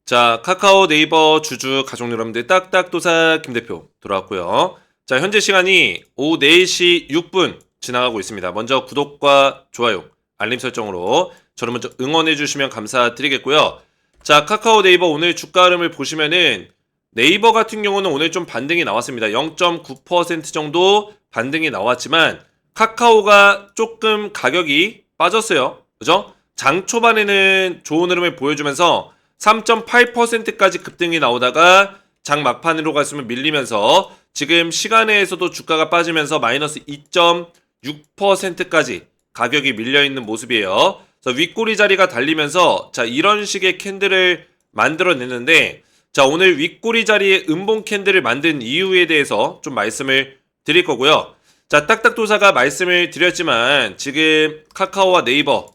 자, 카카오 네이버 주주 가족 여러분들 딱딱도사 김대표 돌아왔고요. 자, 현재 시간이 오후 4시 6분 지나가고 있습니다. 먼저 구독과 좋아요, 알림 설정으로 저를 먼저 응원해 주시면 감사드리겠고요. 자, 카카오 네이버 오늘 주가 흐름을 보시면은 네이버 같은 경우는 오늘 좀 반등이 나왔습니다. 0.9% 정도 반등이 나왔지만 카카오가 조금 가격이 빠졌어요. 그죠? 장 초반에는 좋은 흐름을 보여주면서 3.8%까지 급등이 나오다가 장 막판으로 갔으면 밀리면서 지금 시간에서도 주가가 빠지면서 마이너스 2.6%까지 가격이 밀려있는 모습이에요. 그래서 윗꼬리 자리가 달리면서 자 이런 식의 캔들을 만들어냈는데 자 오늘 윗꼬리 자리에 음봉 캔들을 만든 이유에 대해서 좀 말씀을 드릴 거고요. 자 딱딱도사가 말씀을 드렸지만 지금 카카오와 네이버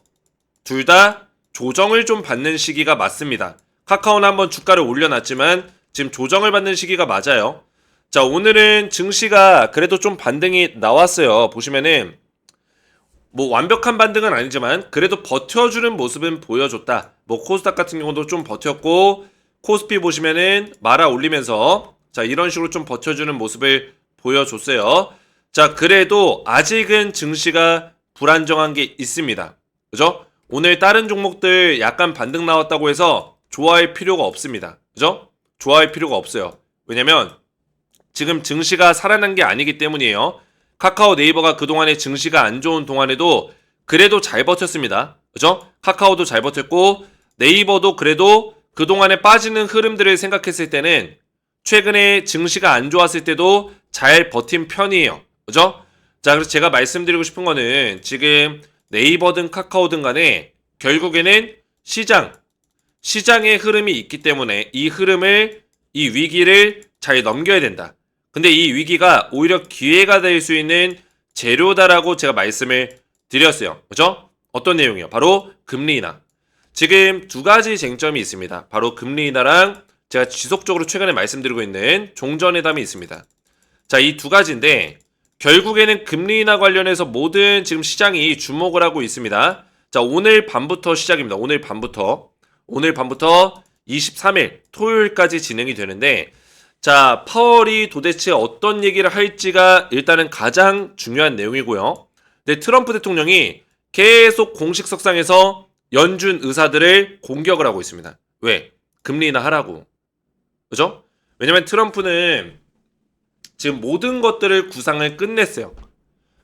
둘 다 조정을 좀 받는 시기가 맞습니다. 카카오는 한번 주가를 올려놨지만 지금 조정을 받는 시기가 맞아요. 자 오늘은 증시가 그래도 좀 반등이 나왔어요. 보시면은 뭐 완벽한 반등은 아니지만 그래도 버텨주는 모습은 보여줬다. 뭐 코스닥 같은 경우도 좀 버텼고 코스피 보시면은 말아 올리면서 자 이런 식으로 좀 버텨주는 모습을 보여줬어요. 자 그래도 아직은 증시가 불안정한 게 있습니다. 그죠? 오늘 다른 종목들 약간 반등 나왔다고 해서 좋아할 필요가 없습니다. 그죠? 좋아할 필요가 없어요. 왜냐면 지금 증시가 살아난 게 아니기 때문이에요. 카카오 네이버가 그동안에 증시가 안 좋은 동안에도 그래도 잘 버텼습니다. 그죠? 카카오도 잘 버텼고 네이버도 그래도 그동안에 빠지는 흐름들을 생각했을 때는 최근에 증시가 안 좋았을 때도 잘 버틴 편이에요. 그죠? 자, 그래서 제가 말씀드리고 싶은 거는 지금 네이버든 카카오든 간에 결국에는 시장의 흐름이 있기 때문에 이 위기를 잘 넘겨야 된다. 근데 이 위기가 오히려 기회가 될 수 있는 재료다라고 제가 말씀을 드렸어요. 그죠? 어떤 내용이요? 바로 금리 인하. 지금 두 가지 쟁점이 있습니다. 바로 금리 인하랑 제가 지속적으로 최근에 말씀드리고 있는 종전회담이 있습니다. 자, 이 두 가지인데 결국에는 금리 인하 관련해서 모든 지금 시장이 주목을 하고 있습니다. 자, 오늘 밤부터 시작입니다. 오늘 밤부터 23일 토요일까지 진행이 되는데 자, 파월이 도대체 어떤 얘기를 할지가 일단은 가장 중요한 내용이고요. 근데 트럼프 대통령이 계속 공식 석상에서 연준 의사들을 공격을 하고 있습니다. 왜? 금리 인하 하라고. 그죠? 왜냐면 트럼프는 지금 모든 것들을 구상을 끝냈어요.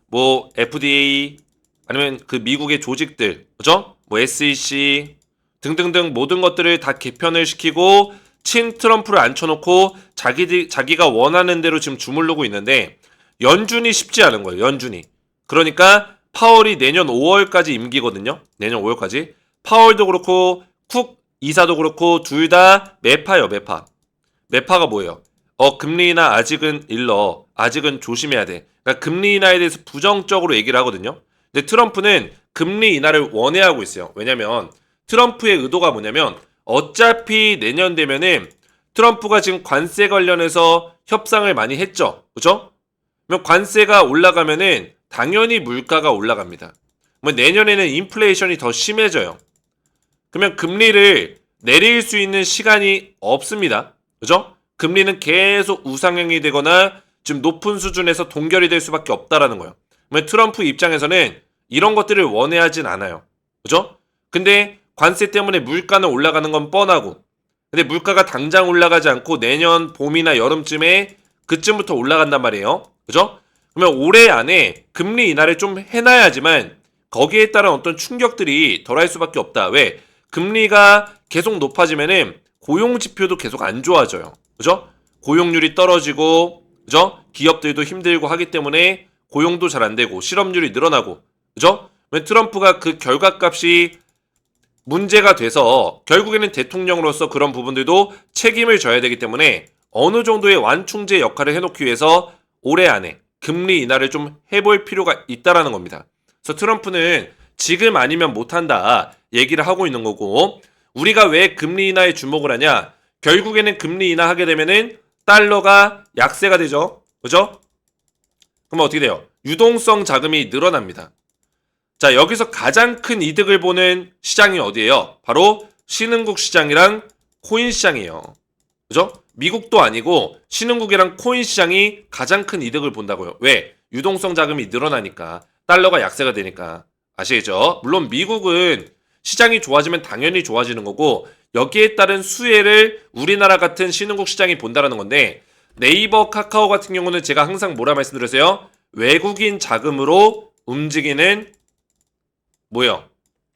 뭐 FDA 아니면 그 미국의 조직들, 그죠? 뭐 SEC 등등등 모든 것들을 다 개편을 시키고 친 트럼프를 앉혀놓고 자기가 원하는 대로 지금 주무르고 있는데 연준이 쉽지 않은 거예요. 연준이. 그러니까 파월이 내년 5월까지 임기거든요. 내년 5월까지. 파월도 그렇고 쿡 이사도 그렇고 둘 다 매파예요. 매파가 뭐예요? 금리 인하 아직은 아직은 조심해야 돼. 그러니까 금리 인하에 대해서 부정적으로 얘기를 하거든요. 근데 트럼프는 금리 인하를 원해하고 있어요. 왜냐면 트럼프의 의도가 뭐냐면 어차피 내년 되면은 트럼프가 지금 관세 관련해서 협상을 많이 했죠. 그죠? 그러면 관세가 올라가면은 당연히 물가가 올라갑니다. 뭐 내년에는 인플레이션이 더 심해져요. 그러면 금리를 내릴 수 있는 시간이 없습니다. 그죠? 금리는 계속 우상향이 되거나 지금 높은 수준에서 동결이 될 수밖에 없다라는 거예요. 그러면 트럼프 입장에서는 이런 것들을 원해하진 않아요. 그죠? 근데 관세 때문에 물가는 올라가는 건 뻔하고 근데 물가가 당장 올라가지 않고 내년 봄이나 여름쯤에 그쯤부터 올라간단 말이에요. 그죠? 그러면 올해 안에 금리 인하를 좀 해놔야지만 거기에 따른 어떤 충격들이 덜할 수밖에 없다. 왜? 금리가 계속 높아지면은 고용 지표도 계속 안 좋아져요. 그죠? 고용률이 떨어지고 그죠? 기업들도 힘들고 하기 때문에 고용도 잘 안 되고 실업률이 늘어나고 그죠? 트럼프가 그 결과값이 문제가 돼서 결국에는 대통령으로서 그런 부분들도 책임을 져야 되기 때문에 어느 정도의 완충제 역할을 해놓기 위해서 올해 안에 금리 인하를 좀 해볼 필요가 있다라는 겁니다. 그래서 트럼프는 지금 아니면 못한다 얘기를 하고 있는 거고 우리가 왜 금리 인하에 주목을 하냐? 결국에는 금리 인하하게 되면은 달러가 약세가 되죠. 그죠? 그러면 어떻게 돼요? 유동성 자금이 늘어납니다. 자, 여기서 가장 큰 이득을 보는 시장이 어디예요? 바로 신흥국 시장이랑 코인 시장이에요. 그죠? 미국도 아니고 신흥국이랑 코인 시장이 가장 큰 이득을 본다고요. 왜? 유동성 자금이 늘어나니까. 달러가 약세가 되니까. 아시겠죠? 물론 미국은 시장이 좋아지면 당연히 좋아지는 거고 여기에 따른 수혜를 우리나라 같은 신흥국 시장이 본다라는 건데 네이버, 카카오 같은 경우는 제가 항상 뭐라 말씀드렸어요? 외국인 자금으로 움직이는 뭐요?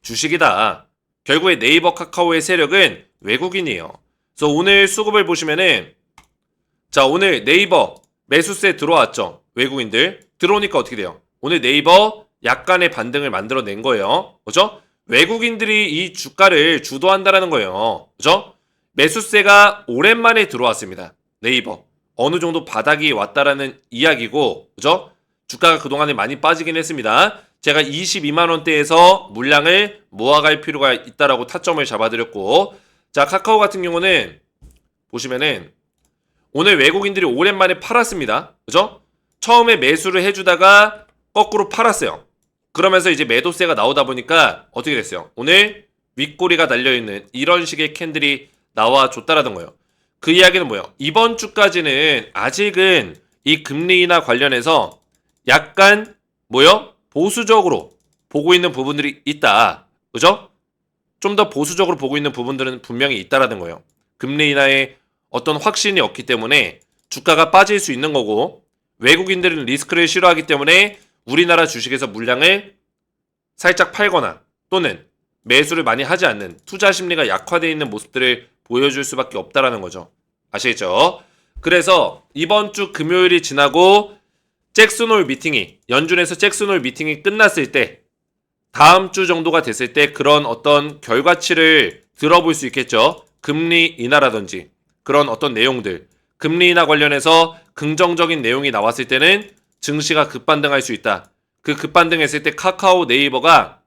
주식이다. 결국에 네이버, 카카오의 세력은 외국인이에요. 그래서 오늘 수급을 보시면은 자, 오늘 네이버 매수세 들어왔죠. 외국인들 들어오니까 어떻게 돼요? 오늘 네이버 약간의 반등을 만들어낸 거예요. 그죠? 외국인들이 이 주가를 주도한다라는 거예요. 그죠? 매수세가 오랜만에 들어왔습니다. 네이버 어느 정도 바닥이 왔다라는 이야기고, 그죠? 주가가 그동안에 많이 빠지긴 했습니다. 제가 22만 원대에서 물량을 모아갈 필요가 있다라고 타점을 잡아드렸고, 자, 카카오 같은 경우는 보시면은 오늘 외국인들이 오랜만에 팔았습니다. 그죠? 처음에 매수를 해주다가 거꾸로 팔았어요. 그러면서 이제 매도세가 나오다 보니까 어떻게 됐어요? 오늘 윗꼬리가 달려있는 이런 식의 캔들이 나와줬다라는 거예요. 그 이야기는 뭐예요? 이번 주까지는 아직은 이 금리 인하 관련해서 약간 뭐요? 보수적으로 보고 있는 부분들이 있다. 그죠? 좀 더 보수적으로 보고 있는 부분들은 분명히 있다라는 거예요. 금리 인하에 어떤 확신이 없기 때문에 주가가 빠질 수 있는 거고, 외국인들은 리스크를 싫어하기 때문에 우리나라 주식에서 물량을 살짝 팔거나 또는 매수를 많이 하지 않는 투자 심리가 약화되어 있는 모습들을 보여줄 수밖에 없다라는 거죠. 아시겠죠? 그래서 이번 주 금요일이 지나고 잭슨홀 미팅이, 연준에서 잭슨홀 미팅이 끝났을 때, 다음 주 정도가 됐을 때 그런 어떤 결과치를 들어볼 수 있겠죠. 금리 인하라든지 그런 어떤 내용들, 금리 인하 관련해서 긍정적인 내용이 나왔을 때는 증시가 급반등할 수 있다. 그 급반등했을 때 카카오, 네이버가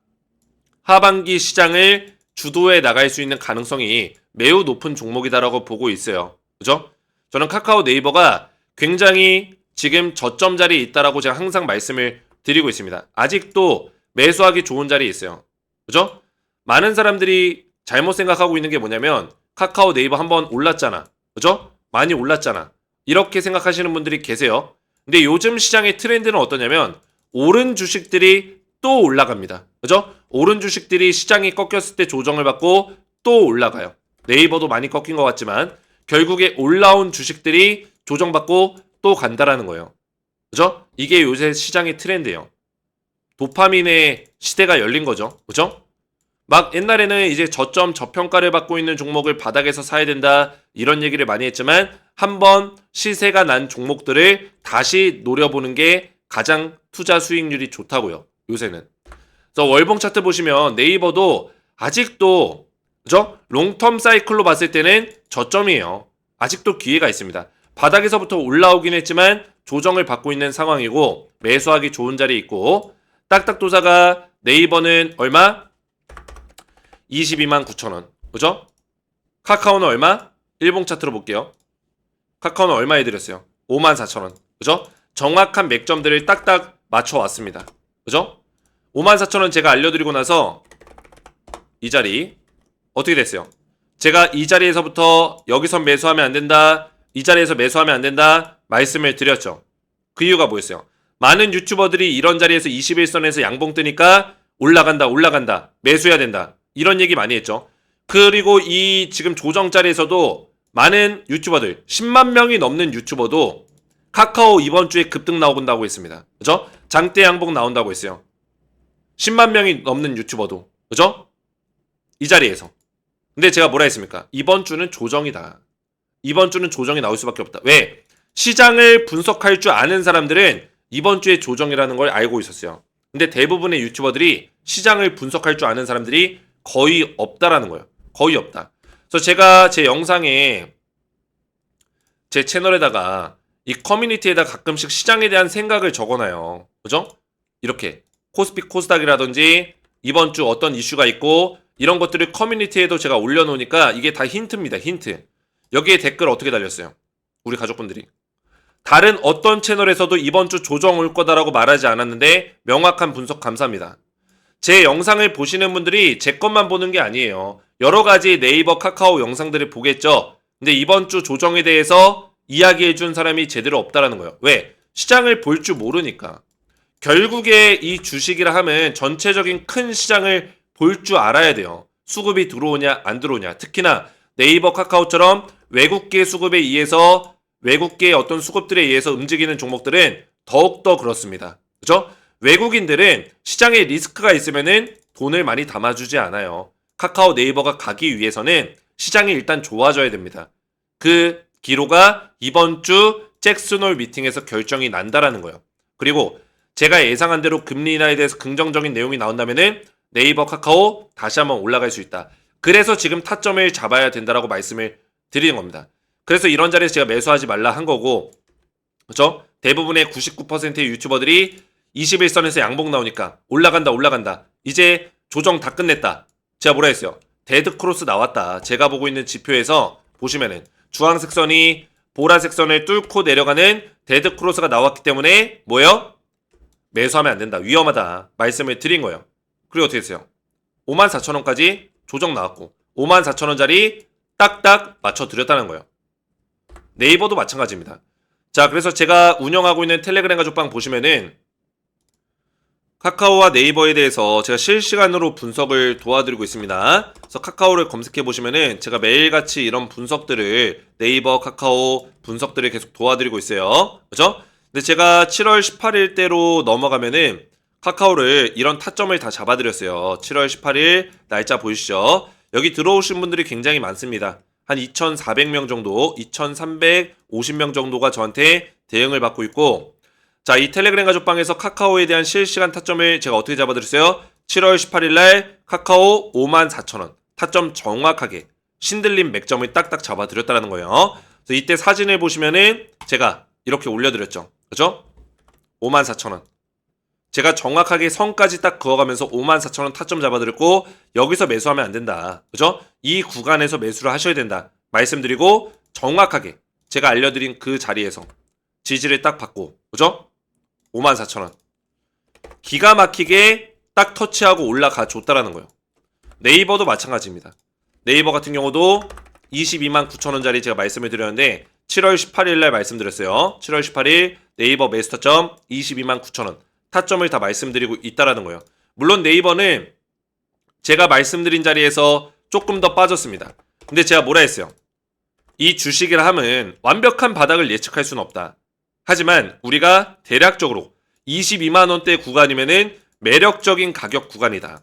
하반기 시장을 주도해 나갈 수 있는 가능성이 매우 높은 종목이다라고 보고 있어요. 그죠? 저는 카카오, 네이버가 굉장히 지금 저점 자리에 있다라고 제가 항상 말씀을 드리고 있습니다. 아직도 매수하기 좋은 자리에 있어요. 그죠? 많은 사람들이 잘못 생각하고 있는 게 뭐냐면 카카오, 네이버 한번 올랐잖아. 그죠? 많이 올랐잖아. 이렇게 생각하시는 분들이 계세요. 근데 요즘 시장의 트렌드는 어떠냐면 오른 주식들이 또 올라갑니다. 그죠? 오른 주식들이 시장이 꺾였을 때 조정을 받고 또 올라가요. 네이버도 많이 꺾인 것 같지만 결국에 올라온 주식들이 조정받고 또 간다라는 거예요. 그죠? 이게 요새 시장의 트렌드예요. 도파민의 시대가 열린 거죠. 그죠? 막 옛날에는 이제 저점 저평가를 받고 있는 종목을 바닥에서 사야 된다 이런 얘기를 많이 했지만 한번 시세가 난 종목들을 다시 노려보는 게 가장 투자 수익률이 좋다고요. 요새는. 그래서 월봉 차트 보시면 네이버도 아직도 그죠? 롱텀 사이클로 봤을 때는 저점이에요. 아직도 기회가 있습니다. 바닥에서부터 올라오긴 했지만 조정을 받고 있는 상황이고 매수하기 좋은 자리에 있고, 딱딱도사가 네이버는 얼마? 22만 9천원. 그죠? 카카오는 얼마? 일봉 차트로 볼게요. 카카오는 얼마 해드렸어요? 5만 4천원. 그죠? 정확한 맥점들을 딱딱 맞춰왔습니다. 그죠? 5만 4천원 제가 알려드리고 나서 이 자리 어떻게 됐어요? 제가 이 자리에서부터 여기서 매수하면 안 된다, 이 자리에서 매수하면 안 된다 말씀을 드렸죠. 그 이유가 뭐였어요? 많은 유튜버들이 이런 자리에서 21선에서 양봉 뜨니까 올라간다 매수해야 된다 이런 얘기 많이 했죠. 그리고 이 지금 조정 자리에서도 많은 유튜버들 10만 명이 넘는 유튜버도 카카오 이번 주에 급등 나온다고 했습니다. 그죠? 장대 양봉 나온다고 했어요. 10만 명이 넘는 유튜버도. 그죠? 이 자리에서. 근데 제가 뭐라 했습니까? 이번 주는 조정이다. 이번 주는 조정이 나올 수밖에 없다. 왜? 시장을 분석할 줄 아는 사람들은 이번 주에 조정이라는 걸 알고 있었어요. 근데 대부분의 유튜버들이 시장을 분석할 줄 아는 사람들이 거의 없다라는 거예요. 거의 없다. 그래서 제가 제 영상에 제 채널에다가 이 커뮤니티에다 가끔씩 시장에 대한 생각을 적어놔요. 그죠? 이렇게 코스피 코스닥이라든지 이번 주 어떤 이슈가 있고 이런 것들을 커뮤니티에도 제가 올려놓으니까 이게 다 힌트입니다. 힌트. 여기에 댓글 어떻게 달렸어요? 우리 가족분들이. 다른 어떤 채널에서도 이번 주 조정 올 거다라고 말하지 않았는데 명확한 분석 감사합니다. 제 영상을 보시는 분들이 제 것만 보는 게 아니에요. 여러 가지 네이버 카카오 영상들을 보겠죠. 근데 이번 주 조정에 대해서 이야기해준 사람이 제대로 없다라는 거예요. 왜? 시장을 볼 줄 모르니까. 결국에 이 주식이라 하면 전체적인 큰 시장을 볼 줄 알아야 돼요. 수급이 들어오냐 안 들어오냐. 특히나 네이버 카카오처럼 외국계 수급에 의해서 외국계의 어떤 수급들에 의해서 움직이는 종목들은 더욱더 그렇습니다. 그죠? 외국인들은 시장에 리스크가 있으면은 돈을 많이 담아주지 않아요. 카카오 네이버가 가기 위해서는 시장이 일단 좋아져야 됩니다. 그 기로가 이번 주 잭슨홀 미팅에서 결정이 난다라는 거예요. 그리고 제가 예상한 대로 금리 인하에 대해서 긍정적인 내용이 나온다면은 네이버 카카오 다시 한번 올라갈 수 있다. 그래서 지금 타점을 잡아야 된다라고 말씀을 드리는 겁니다. 그래서 이런 자리에서 제가 매수하지 말라 한 거고, 그렇죠? 대부분의 99%의 유튜버들이 21선에서 양봉 나오니까 올라간다. 이제 조정 다 끝냈다. 제가 뭐라 했어요? 데드 크로스 나왔다. 제가 보고 있는 지표에서 보시면은 주황색 선이 보라색 선을 뚫고 내려가는 데드 크로스가 나왔기 때문에 뭐예요? 매수하면 안 된다. 위험하다. 말씀을 드린 거예요. 그리고 어떻게 했어요? 54,000원까지 조정 나왔고 54,000원짜리 딱딱 맞춰드렸다는 거예요. 네이버도 마찬가지입니다. 자, 그래서 제가 운영하고 있는 텔레그램 가족방 보시면은 카카오와 네이버에 대해서 제가 실시간으로 분석을 도와드리고 있습니다. 그래서 카카오를 검색해 보시면은 제가 매일같이 이런 분석들을 네이버, 카카오 분석들을 계속 도와드리고 있어요. 그죠? 근데 제가 7월 18일 대로 넘어가면은 카카오를 이런 타점을 다 잡아드렸어요. 7월 18일 날짜 보이시죠? 여기 들어오신 분들이 굉장히 많습니다. 한 2,400명 정도, 2,350명 정도가 저한테 대응을 받고 있고, 자, 이 텔레그램 가족방에서 카카오에 대한 실시간 타점을 제가 어떻게 잡아드렸어요? 7월 18일 날 카카오 54,000원. 타점 정확하게 신들림 맥점을 딱딱 잡아드렸다는 거예요. 그래서 이때 사진을 보시면은 제가 이렇게 올려드렸죠. 그죠? 54,000원. 제가 정확하게 선까지 딱 그어가면서 54,000원 타점 잡아드렸고, 여기서 매수하면 안 된다. 그죠? 이 구간에서 매수를 하셔야 된다. 말씀드리고, 정확하게 제가 알려드린 그 자리에서 지지를 딱 받고, 그죠? 54,000원. 기가 막히게 딱 터치하고 올라가 줬다라는 거예요. 네이버도 마찬가지입니다. 네이버 같은 경우도 229,000원짜리 제가 말씀을 드렸는데 7월 18일 날 말씀드렸어요. 7월 18일 네이버 매수 타점 229,000원. 타점을 다 말씀드리고 있다라는 거예요. 물론 네이버는 제가 말씀드린 자리에서 조금 더 빠졌습니다. 근데 제가 뭐라 했어요? 이 주식이라 함은 완벽한 바닥을 예측할 수는 없다. 하지만 우리가 대략적으로 22만원대 구간이면은 매력적인 가격 구간이다.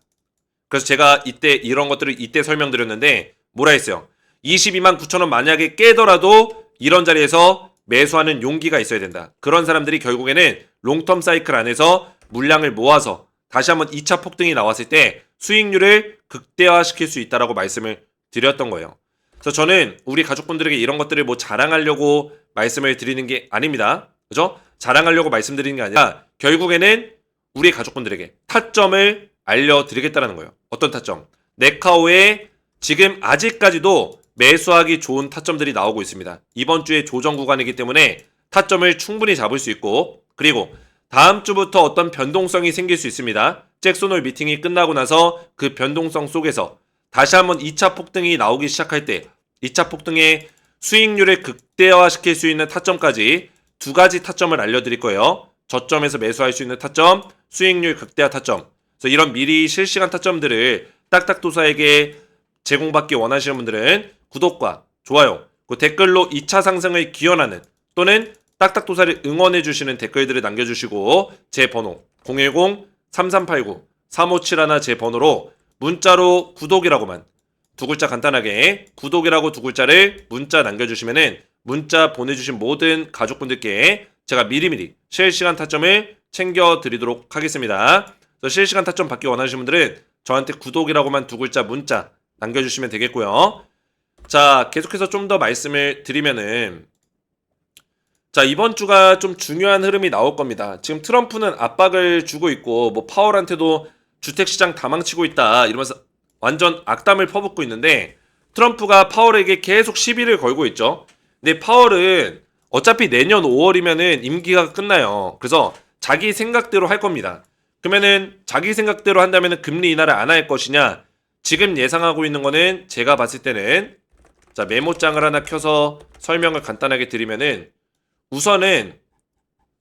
그래서 제가 이때 이런 것들을 이때 설명드렸는데 뭐라 했어요? 229,000원 만약에 깨더라도 이런 자리에서 매수하는 용기가 있어야 된다. 그런 사람들이 결국에는 롱텀 사이클 안에서 물량을 모아서 다시 한번 2차 폭등이 나왔을 때 수익률을 극대화시킬 수 있다라고 말씀을 드렸던 거예요. 그래서 저는 우리 가족분들에게 이런 것들을 뭐 자랑하려고 말씀을 드리는 게 아닙니다. 그죠? 자랑하려고 말씀드리는 게 아니라 결국에는 우리 가족분들에게 타점을 알려드리겠다는 거예요. 어떤 타점? 네카오에 지금 아직까지도 매수하기 좋은 타점들이 나오고 있습니다. 이번 주에 조정 구간이기 때문에 타점을 충분히 잡을 수 있고, 그리고 다음 주부터 어떤 변동성이 생길 수 있습니다. 잭슨홀 미팅이 끝나고 나서 그 변동성 속에서 다시 한번 2차 폭등이 나오기 시작할 때 2차 폭등의 수익률을 극대화시킬 수 있는 타점까지 두 가지 타점을 알려드릴 거예요. 저점에서 매수할 수 있는 타점, 수익률 극대화 타점. 그래서 이런 미리 실시간 타점들을 딱딱도사에게 제공받기 원하시는 분들은 구독과 좋아요, 그 댓글로 2차 상승을 기원하는 또는 딱딱도사를 응원해주시는 댓글들을 남겨주시고 제 번호 010-3389-3571 제 번호로 문자로 구독이라고만 두 글자 간단하게 구독이라고 두 글자를 문자 남겨주시면은 문자 보내주신 모든 가족분들께 제가 미리미리 실시간 타점을 챙겨드리도록 하겠습니다. 그래서 실시간 타점 받기 원하시는 분들은 저한테 구독이라고만 두 글자 문자 남겨주시면 되겠고요. 자, 계속해서 좀 더 말씀을 드리면은, 자, 이번 주가 좀 중요한 흐름이 나올 겁니다. 지금 트럼프는 압박을 주고 있고 뭐 파월한테도 주택시장 다 망치고 있다 이러면서 완전 악담을 퍼붓고 있는데, 트럼프가 파월에게 계속 시비를 걸고 있죠. 근데 파월은 어차피 내년 5월이면은 임기가 끝나요. 그래서 자기 생각대로 할 겁니다. 그러면은 자기 생각대로 한다면은 금리 인하를 안 할 것이냐, 지금 예상하고 있는 거는 제가 봤을 때는 자, 메모장을 하나 켜서 설명을 간단하게 드리면은 우선은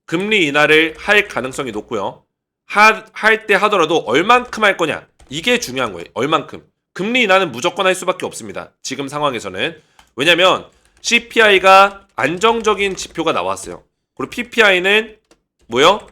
금리 인하를 할 가능성이 높고요. 할 때 하더라도 얼만큼 할 거냐. 이게 중요한 거예요. 얼만큼. 금리 인하는 무조건 할 수밖에 없습니다. 지금 상황에서는. 왜냐면 CPI가 안정적인 지표가 나왔어요. 그리고 PPI는 뭐요?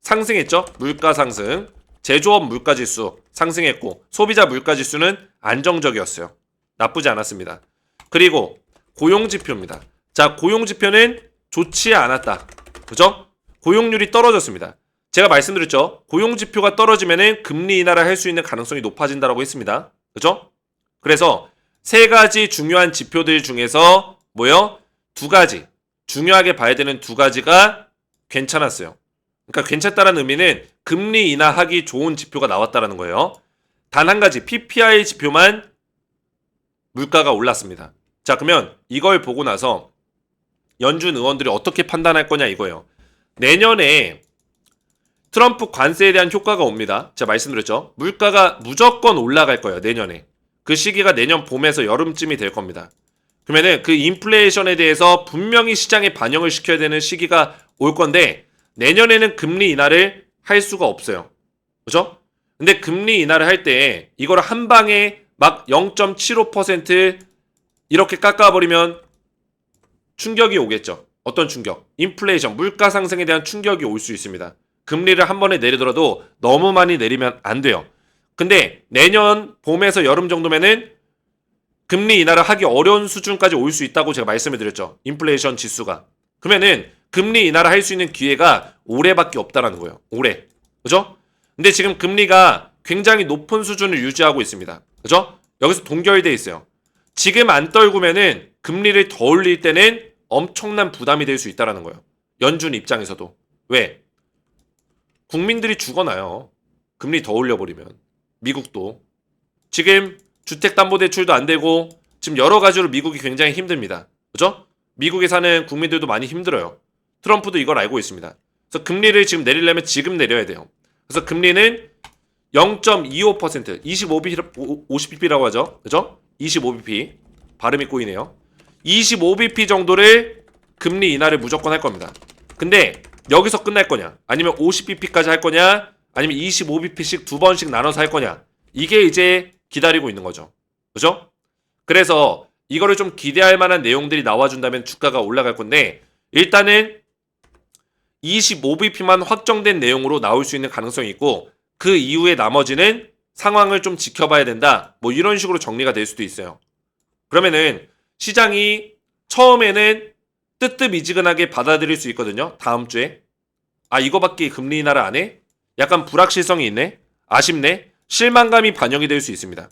상승했죠? 물가 상승. 제조업 물가지수 상승했고 소비자 물가지수는 안정적이었어요. 나쁘지 않았습니다. 그리고 고용지표입니다. 자, 고용지표는 좋지 않았다. 그죠? 고용률이 떨어졌습니다. 제가 말씀드렸죠. 고용지표가 떨어지면은 금리 인하를 할 수 있는 가능성이 높아진다고 했습니다. 그죠? 그래서 세 가지 중요한 지표들 중에서 뭐요? 두 가지. 중요하게 봐야 되는 두 가지가 괜찮았어요. 그러니까 괜찮다는 의미는 금리 인하하기 좋은 지표가 나왔다는 거예요. 단 한 가지 PPI 지표만 물가가 올랐습니다. 자, 그러면 이걸 보고 나서 연준 의원들이 어떻게 판단할 거냐 이거예요. 내년에 트럼프 관세에 대한 효과가 옵니다. 제가 말씀드렸죠. 물가가 무조건 올라갈 거예요. 내년에. 그 시기가 내년 봄에서 여름쯤이 될 겁니다. 그러면은 그 인플레이션에 대해서 분명히 시장에 반영을 시켜야 되는 시기가 올 건데 내년에는 금리 인하를 할 수가 없어요. 그죠? 근데 금리 인하를 할 때 이걸 한 방에 막 0.75% 이렇게 깎아버리면 충격이 오겠죠. 어떤 충격? 인플레이션, 물가 상승에 대한 충격이 올 수 있습니다. 금리를 한 번에 내리더라도 너무 많이 내리면 안 돼요. 근데 내년 봄에서 여름 정도면은 금리 인하를 하기 어려운 수준까지 올 수 있다고 제가 말씀을 드렸죠. 인플레이션 지수가. 그러면은 금리 인하를 할 수 있는 기회가 올해밖에 없다라는 거예요. 올해. 그죠? 근데 지금 금리가 굉장히 높은 수준을 유지하고 있습니다. 그죠? 여기서 동결돼 있어요. 지금 안 떨구면은 금리를 더 올릴 때는 엄청난 부담이 될 수 있다라는 거예요. 연준 입장에서도. 왜? 국민들이 죽어나요. 금리 더 올려버리면. 미국도. 지금 주택담보대출도 안 되고 지금 여러 가지로 미국이 굉장히 힘듭니다. 그죠? 미국에 사는 국민들도 많이 힘들어요. 트럼프도 이걸 알고 있습니다. 그래서 금리를 지금 내리려면 지금 내려야 돼요. 그래서 금리는 0.25%, 50bp라고 하죠. 그죠? 25bp. 발음이 꼬이네요. 25bp 정도를 금리 인하를 무조건 할 겁니다. 근데 여기서 끝날 거냐? 아니면 50bp까지 할 거냐? 아니면 25bp씩 두 번씩 나눠서 할 거냐? 이게 이제 기다리고 있는 거죠. 그죠? 그래서 이거를 좀 기대할 만한 내용들이 나와준다면 주가가 올라갈 건데 일단은 25bp만 확정된 내용으로 나올 수 있는 가능성이 있고 그 이후에 나머지는 상황을 좀 지켜봐야 된다. 뭐 이런 식으로 정리가 될 수도 있어요. 그러면은 시장이 처음에는 뜨뜻미지근하게 받아들일 수 있거든요. 다음 주에. 아, 이거밖에 금리 인하를 안 해? 약간 불확실성이 있네? 아쉽네? 실망감이 반영이 될 수 있습니다.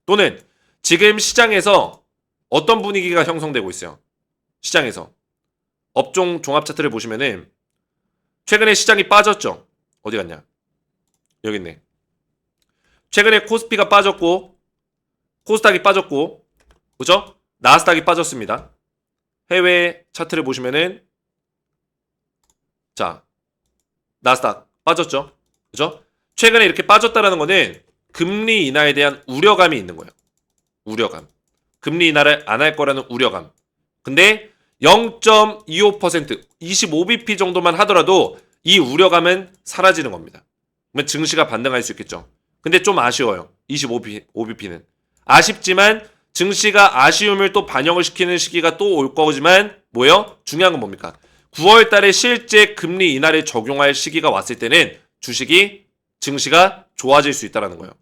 또는 지금 시장에서 어떤 분위기가 형성되고 있어요. 시장에서. 업종 종합 차트를 보시면은 최근에 시장이 빠졌죠. 어디 갔냐? 여기 있네. 최근에 코스피가 빠졌고 코스닥이 빠졌고 그죠? 나스닥이 빠졌습니다. 해외 차트를 보시면은 자 나스닥 빠졌죠. 그죠? 최근에 이렇게 빠졌다라는 거는 금리 인하에 대한 우려감이 있는 거예요. 우려감. 금리 인하를 안 할 거라는 우려감. 근데 0.25%, 25bp 정도만 하더라도 이 우려감은 사라지는 겁니다. 그러면 증시가 반등할 수 있겠죠. 근데 좀 아쉬워요. 25bp는. 아쉽지만 증시가 아쉬움을 또 반영을 시키는 시기가 또 올 거지만 뭐예요? 중요한 건 뭡니까? 9월 달에 실제 금리 인하를 적용할 시기가 왔을 때는 주식이 증시가 좋아질 수 있다는 거예요.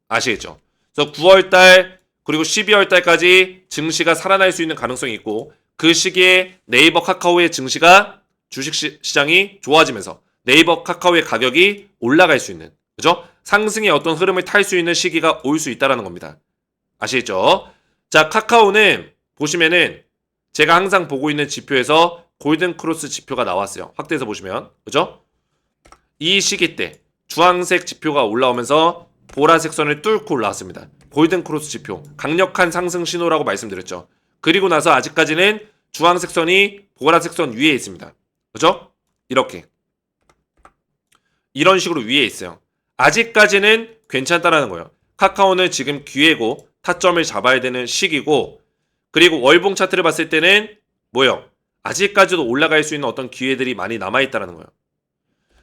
아시겠죠? 그래서 9월 달 그리고 12월 달까지 증시가 살아날 수 있는 가능성이 있고 그 시기에 네이버 카카오의 증시가 주식시장이 좋아지면서 네이버 카카오의 가격이 올라갈 수 있는 그죠? 상승의 어떤 흐름을 탈 수 있는 시기가 올 수 있다는 겁니다. 아시겠죠? 자, 카카오는 보시면은 제가 항상 보고 있는 지표에서 골든 크로스 지표가 나왔어요. 확대해서 보시면 그죠? 이 시기 때 주황색 지표가 올라오면서 보라색 선을 뚫고 올라왔습니다. 골든 크로스 지표 강력한 상승 신호라고 말씀드렸죠. 그리고 나서 아직까지는 주황색 선이 보라색 선 위에 있습니다. 그죠? 이렇게 이런 식으로 위에 있어요. 아직까지는 괜찮다라는 거예요. 카카오는 지금 기회고 타점을 잡아야 되는 시기고, 그리고 월봉 차트를 봤을 때는 뭐요? 아직까지도 올라갈 수 있는 어떤 기회들이 많이 남아있다는 거예요.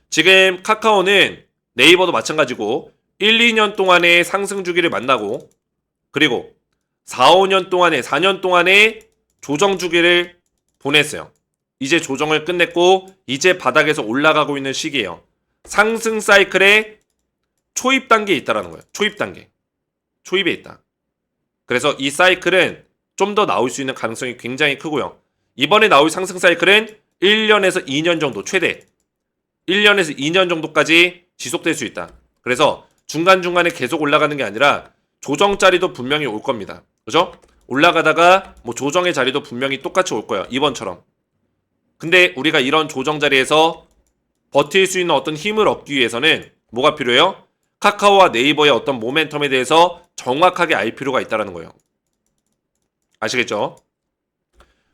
지금 카카오는 네이버도 마찬가지고 1, 2년 동안의 상승 주기를 만나고, 그리고 4, 5년 동안에 4년 동안의 조정 주기를 보냈어요. 이제 조정을 끝냈고 이제 바닥에서 올라가고 있는 시기예요. 상승 사이클의 초입 단계에 있다라는 거예요. 초입 단계. 초입에 있다. 그래서 이 사이클은 좀 더 나올 수 있는 가능성이 굉장히 크고요. 이번에 나올 상승 사이클은 1년에서 2년 정도 최대 1년에서 2년 정도까지 지속될 수 있다. 그래서 중간중간에 계속 올라가는 게 아니라 조정 자리도 분명히 올 겁니다. 그죠? 올라가다가 뭐 조정의 자리도 분명히 똑같이 올 거예요. 이번처럼. 근데 우리가 이런 조정 자리에서 버틸 수 있는 어떤 힘을 얻기 위해서는 뭐가 필요해요? 카카오와 네이버의 어떤 모멘텀에 대해서 정확하게 알 필요가 있다는 거예요. 아시겠죠?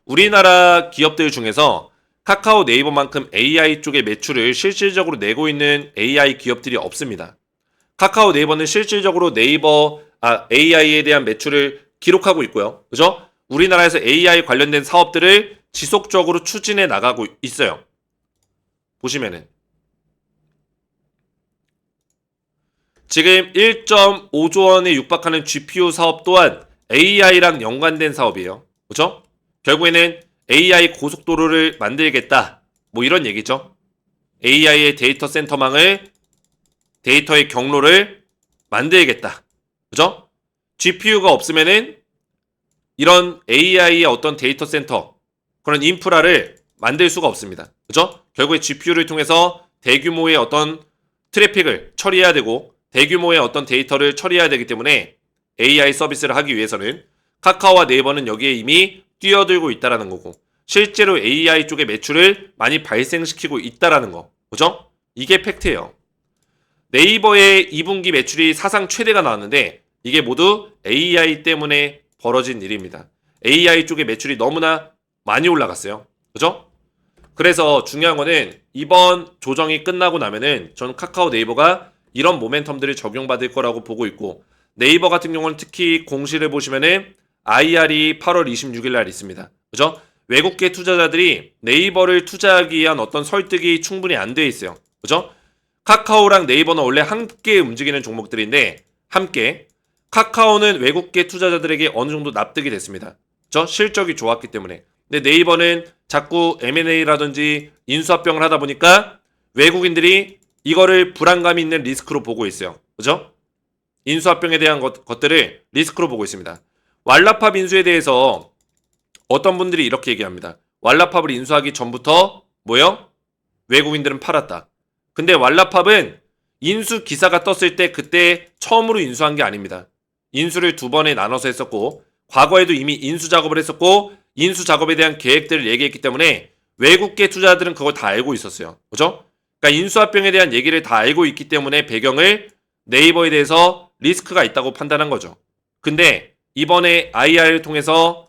우리나라 기업들 중에서 카카오 네이버만큼 AI 쪽의 매출을 실질적으로 내고 있는 AI 기업들이 없습니다. 카카오 네이버는 실질적으로 AI에 대한 매출을 기록하고 있고요. 그죠? 우리나라에서 AI 관련된 사업들을 지속적으로 추진해 나가고 있어요. 보시면은 지금 1.5조 원에 육박하는 GPU 사업 또한 AI랑 연관된 사업이에요. 그죠? 결국에는 AI 고속도로를 만들겠다. 뭐 이런 얘기죠. AI의 데이터 센터망을, 데이터의 경로를 만들겠다. 그죠? GPU가 없으면은 이런 AI의 어떤 데이터 센터, 그런 인프라를 만들 수가 없습니다. 그죠? 결국에 GPU를 통해서 대규모의 어떤 트래픽을 처리해야 되고, 대규모의 어떤 데이터를 처리해야 되기 때문에 AI 서비스를 하기 위해서는 카카오와 네이버는 여기에 이미 뛰어들고 있다라는 거고, 실제로 AI 쪽의 매출을 많이 발생시키고 있다라는 거. 그죠? 이게 팩트예요. 네이버의 2분기 매출이 사상 최대가 나왔는데 이게 모두 AI 때문에 벌어진 일입니다. AI 쪽의 매출이 너무나 많이 올라갔어요. 그죠? 그래서 중요한 거는 이번 조정이 끝나고 나면은 저는 카카오 네이버가 이런 모멘텀들을 적용받을 거라고 보고 있고, 네이버 같은 경우는 특히 공시를 보시면은 IR이 8월 26일 날 있습니다. 그죠? 외국계 투자자들이 네이버를 투자하기 위한 어떤 설득이 충분히 안 돼 있어요. 그죠? 카카오랑 네이버는 원래 함께 움직이는 종목들인데, 함께 카카오는 외국계 투자자들에게 어느 정도 납득이 됐습니다. 그죠? 실적이 좋았기 때문에. 근데 네이버는 자꾸 M&A라든지 인수합병을 하다 보니까 외국인들이 이거를 불안감 있는 리스크로 보고 있어요. 그죠? 인수합병에 대한 것들을 리스크로 보고 있습니다. 왈라팝 인수에 대해서 어떤 분들이 이렇게 얘기합니다. 왈라팝을 인수하기 전부터 뭐요? 외국인들은 팔았다. 근데 왈라팝은 인수 기사가 떴을 때 그때 처음으로 인수한 게 아닙니다. 인수를 2번에 나눠서 했었고, 과거에도 이미 인수 작업을 했었고, 인수 작업에 대한 계획들을 얘기했기 때문에 외국계 투자자들은 그걸 다 알고 있었어요. 그죠? 그러니까 인수합병에 대한 얘기를 다 알고 있기 때문에 배경을 네이버에 대해서 리스크가 있다고 판단한 거죠. 근데 이번에 IR을 통해서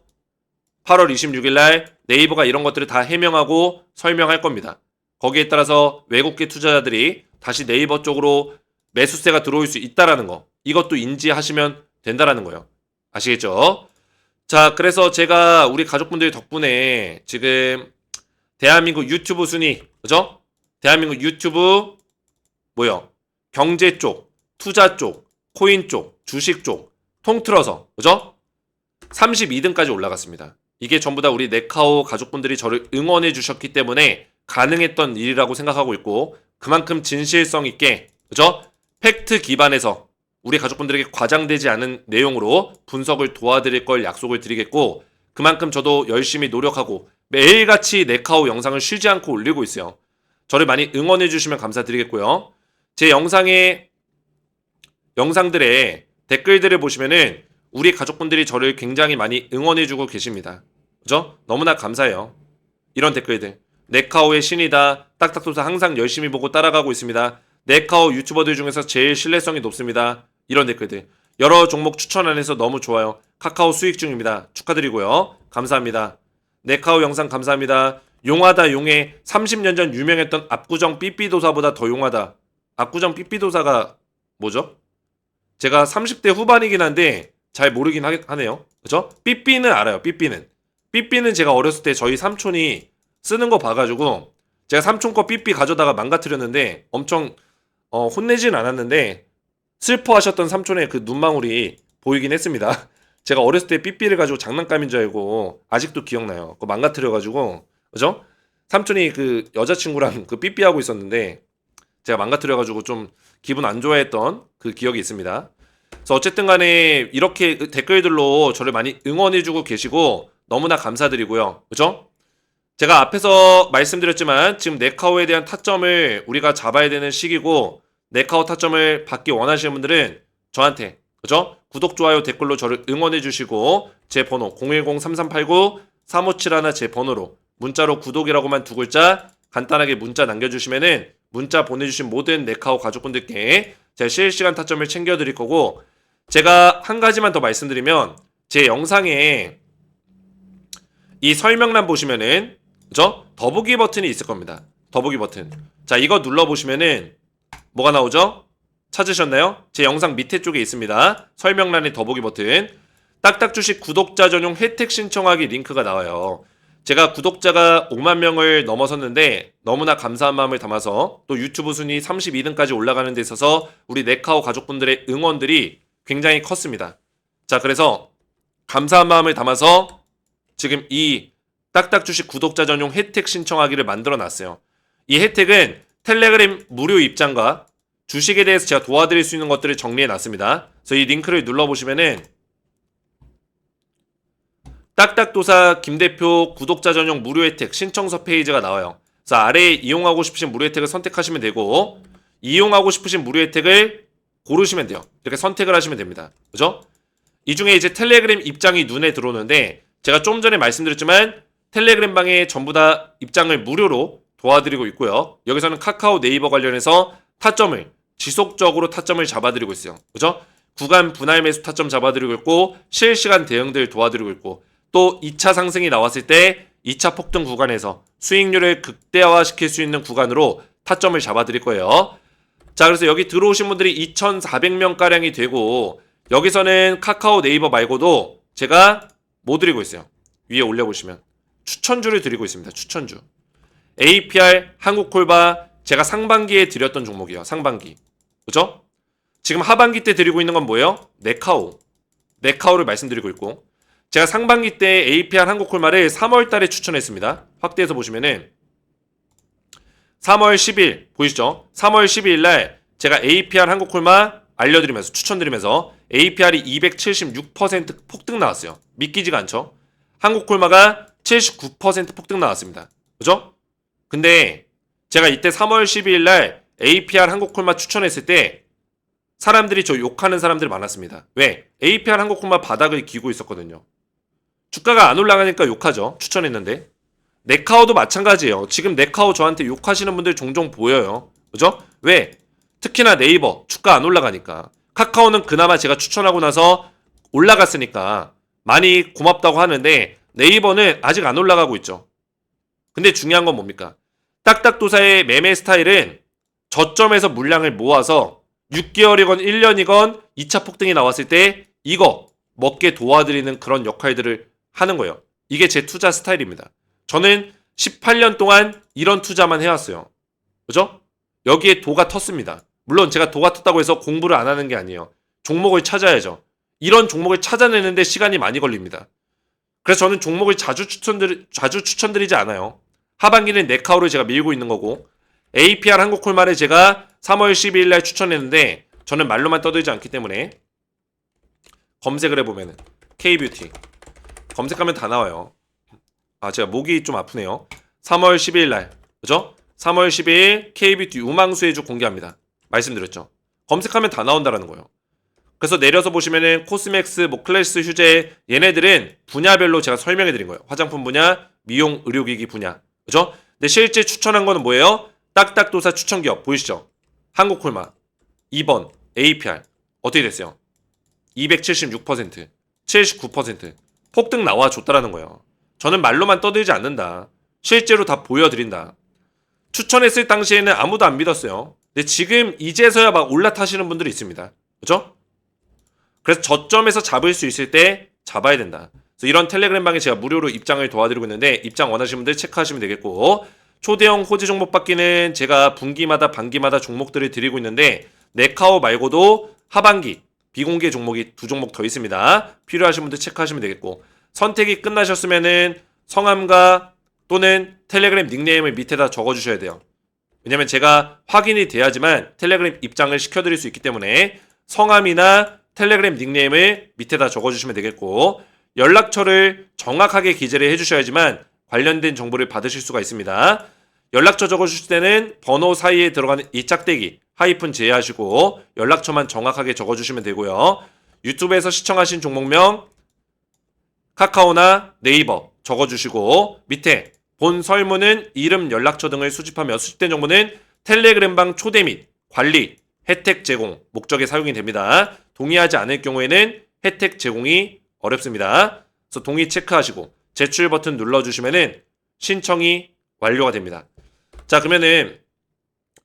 8월 26일 날 네이버가 이런 것들을 다 해명하고 설명할 겁니다. 거기에 따라서 외국계 투자자들이 다시 네이버 쪽으로 매수세가 들어올 수 있다라는 거, 이것도 인지하시면 된다라는 거예요. 아시겠죠? 자, 그래서 제가 우리 가족분들 덕분에 지금 대한민국 유튜브 순위, 그죠? 대한민국 유튜브 뭐요? 경제 쪽, 투자 쪽, 코인 쪽, 주식 쪽 통틀어서, 그죠? 32등까지 올라갔습니다. 이게 전부 다 우리 네카오 가족분들이 저를 응원해 주셨기 때문에 가능했던 일이라고 생각하고 있고, 그만큼 진실성 있게, 그죠? 팩트 기반에서 우리 가족분들에게 과장되지 않은 내용으로 분석을 도와드릴 걸 약속을 드리겠고, 그만큼 저도 열심히 노력하고 매일같이 네카오 영상을 쉬지 않고 올리고 있어요. 저를 많이 응원해 주시면 감사드리겠고요. 제 영상들의 댓글들을 보시면은 우리 가족분들이 저를 굉장히 많이 응원해주고 계십니다. 그죠? 너무나 감사해요. 이런 댓글들. 네카오의 신이다. 딱딱소사 항상 열심히 보고 따라가고 있습니다. 네카오 유튜버들 중에서 제일 신뢰성이 높습니다. 이런 댓글들. 여러 종목 추천 안 해서 너무 좋아요. 카카오 수익 중입니다. 축하드리고요. 감사합니다. 네카오 영상 감사합니다. 용하다 용해. 30년 전 유명했던 압구정 삐삐도사보다 더 용하다. 압구정 삐삐도사가 뭐죠? 제가 30대 후반이긴 한데 잘 모르긴 하네요. 그죠? 삐삐는 알아요. 삐삐는 제가 어렸을 때 저희 삼촌이 쓰는 거 봐가지고 제가 삼촌 거 삐삐 가져다가 망가뜨렸는데 엄청 혼내진 않았는데 슬퍼하셨던 삼촌의 그 눈망울이 보이긴 했습니다. 제가 어렸을 때 삐삐를 가지고 장난감인 줄 알고 아직도 기억나요. 그거 망가뜨려가지고 그죠? 삼촌이 그 여자친구랑 그 삐삐하고 있었는데 제가 망가뜨려가지고 좀 기분 안 좋아했던 그 기억이 있습니다. 그래서 어쨌든 간에 이렇게 댓글들로 저를 많이 응원해주고 계시고 너무나 감사드리고요. 그죠? 제가 앞에서 말씀드렸지만 지금 네카오에 대한 타점을 우리가 잡아야 되는 시기고 네카오 타점을 받기 원하시는 분들은 저한테 그죠? 구독, 좋아요, 댓글로 저를 응원해주시고 제 번호 010-3389-3571 제 번호로 문자로 구독이라고만 두 글자 간단하게 문자 남겨주시면은 문자 보내주신 모든 네카오 가족분들께 제가 실시간 타점을 챙겨드릴 거고 제가 한 가지만 더 말씀드리면 제 영상에 이 설명란 보시면은 그죠? 더보기 버튼이 있을 겁니다. 더보기 버튼. 자, 이거 눌러보시면은 뭐가 나오죠? 찾으셨나요? 제 영상 밑에 쪽에 있습니다. 설명란에 더보기 버튼. 딱딱주식 구독자 전용 혜택 신청하기 링크가 나와요. 제가 구독자가 5만 명을 넘어섰는데 너무나 감사한 마음을 담아서 또 유튜브 순위 32등까지 올라가는 데 있어서 우리 네카오 가족분들의 응원들이 굉장히 컸습니다. 자, 그래서 감사한 마음을 담아서 지금 이 딱딱주식 구독자 전용 혜택 신청하기를 만들어 놨어요. 이 혜택은 텔레그램 무료 입장과 주식에 대해서 제가 도와드릴 수 있는 것들을 정리해 놨습니다. 그래서 이 링크를 눌러보시면은 딱딱도사 김대표 구독자 전용 무료 혜택 신청서 페이지가 나와요. 그래서 아래에 이용하고 싶으신 무료 혜택을 선택하시면 되고 이용하고 싶으신 무료 혜택을 고르시면 돼요. 이렇게 선택을 하시면 됩니다. 그죠? 이 중에 이제 텔레그램 입장이 눈에 들어오는데 제가 좀 전에 말씀드렸지만 텔레그램 방에 전부 다 입장을 무료로 도와드리고 있고요. 여기서는 카카오 네이버 관련해서 타점을 지속적으로 타점을 잡아드리고 있어요. 그죠? 구간 분할 매수 타점 잡아드리고 있고 실시간 대응들 도와드리고 있고 또 2차 상승이 나왔을 때 2차 폭등 구간에서 수익률을 극대화시킬 수 있는 구간으로 타점을 잡아드릴 거예요. 자, 그래서 여기 들어오신 분들이 2,400명가량이 되고 여기서는 카카오 네이버 말고도 제가 뭐 드리고 있어요? 위에 올려보시면 추천주를 드리고 있습니다. 추천주. APR, 한국콜바 제가 상반기에 드렸던 종목이에요. 상반기. 그죠? 지금 하반기 때 드리고 있는 건 뭐예요? 네카오. 네카오를 말씀드리고 있고 제가 상반기 때 APR 한국콜마를 3월 달에 추천했습니다. 확대해서 보시면은 3월 10일 보이시죠? 3월 12일 날 제가 APR 한국콜마 알려드리면서 추천드리면서 APR이 276% 폭등 나왔어요. 믿기지가 않죠? 한국콜마가 79% 폭등 나왔습니다. 그죠? 근데 제가 이때 3월 12일 날 APR 한국콜마 추천했을 때 사람들이 저 욕하는 사람들이 많았습니다. 왜? APR 한국콜마 바닥을 기고 있었거든요. 주가가 안 올라가니까 욕하죠. 추천했는데. 네카오도 마찬가지예요. 지금 네카오 저한테 욕하시는 분들 종종 보여요. 그죠? 왜? 특히나 네이버 주가 안 올라가니까. 카카오는 그나마 제가 추천하고 나서 올라갔으니까 많이 고맙다고 하는데 네이버는 아직 안 올라가고 있죠. 근데 중요한 건 뭡니까? 딱딱도사의 매매 스타일은 저점에서 물량을 모아서 6개월이건 1년이건 2차 폭등이 나왔을 때 이거 먹게 도와드리는 그런 역할들을 하는 거예요. 이게 제 투자 스타일입니다. 저는 18년 동안 이런 투자만 해왔어요. 그죠? 여기에 도가 텄습니다. 물론 제가 도가 텄다고 해서 공부를 안 하는 게 아니에요. 종목을 찾아야죠. 이런 종목을 찾아내는데 시간이 많이 걸립니다. 그래서 저는 종목을 자주 추천드리지 않아요. 하반기는 네카오를 제가 밀고 있는 거고 APR 한국콜마를 제가 3월 12일 날 추천했는데 저는 말로만 떠들지 않기 때문에 검색을 해보면은 K뷰티 검색하면 다 나와요. 아, 제가 목이 좀 아프네요. 3월 12일 날 그죠? 3월 12일 K뷰티 우망수혜주 공개합니다. 말씀드렸죠. 검색하면 다 나온다라는 거예요. 그래서 내려서 보시면은 코스맥스, 뭐 클래스 휴재 얘네들은 분야별로 제가 설명해 드린 거예요. 화장품 분야, 미용, 의료기기 분야. 그죠? 근데 실제 추천한 거는 뭐예요? 딱딱도사 추천기업 보이시죠? 한국콜마 2번 APR 어떻게 됐어요? 276% 79% 폭등 나와줬다라는 거예요. 저는 말로만 떠들지 않는다. 실제로 다 보여드린다. 추천했을 당시에는 아무도 안 믿었어요. 근데 지금 이제서야 막 올라타시는 분들이 있습니다. 그죠? 그래서 저점에서 잡을 수 있을 때 잡아야 된다. 그래서 이런 텔레그램 방에 제가 무료로 입장을 도와드리고 있는데 입장 원하시는 분들 체크하시면 되겠고 초대형 호재 종목 받기는 제가 분기마다 반기마다 종목들을 드리고 있는데 네카오 말고도 하반기 비공개 종목이 2종목 더 있습니다. 필요하신 분들 체크하시면 되겠고 선택이 끝나셨으면은 성함과 또는 텔레그램 닉네임을 밑에다 적어주셔야 돼요. 왜냐면 제가 확인이 돼야지만 텔레그램 입장을 시켜드릴 수 있기 때문에 성함이나 텔레그램 닉네임을 밑에다 적어주시면 되겠고 연락처를 정확하게 기재를 해주셔야지만 관련된 정보를 받으실 수가 있습니다. 연락처 적어주실 때는 번호 사이에 들어가는 이 짝대기 하이픈 제외하시고 연락처만 정확하게 적어주시면 되고요. 유튜브에서 시청하신 종목명 카카오나 네이버 적어주시고 밑에 본 설문은 이름, 연락처 등을 수집하며 수집된 정보는 텔레그램방 초대 및 관리, 혜택 제공 목적에 사용이 됩니다. 동의하지 않을 경우에는 혜택 제공이 어렵습니다. 그래서 동의 체크하시고 제출 버튼 눌러주시면은 신청이 완료가 됩니다. 자, 그러면은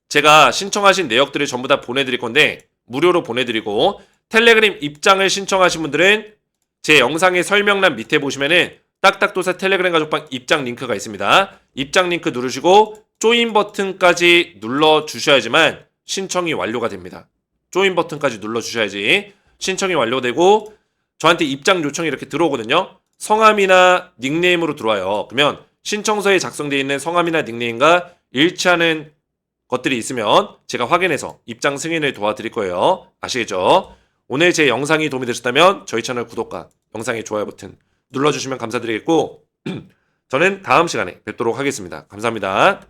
제가 신청하신 내역들을 전부 다 보내드릴 건데 무료로 보내드리고 텔레그램 입장을 신청하신 분들은 제 영상의 설명란 밑에 보시면은 딱딱도사 텔레그램 가족방 입장 링크가 있습니다. 입장 링크 누르시고 조인 버튼까지 눌러주셔야지만 신청이 완료가 됩니다. 조인 버튼까지 눌러주셔야지 신청이 완료되고 저한테 입장 요청이 이렇게 들어오거든요. 성함이나 닉네임으로 들어와요. 그러면 신청서에 작성되어 있는 성함이나 닉네임과 일치하는 것들이 있으면 제가 확인해서 입장 승인을 도와드릴 거예요. 아시겠죠? 오늘 제 영상이 도움이 되셨다면 저희 채널 구독과 영상의 좋아요 버튼 눌러주시면 감사드리겠고 저는 다음 시간에 뵙도록 하겠습니다. 감사합니다.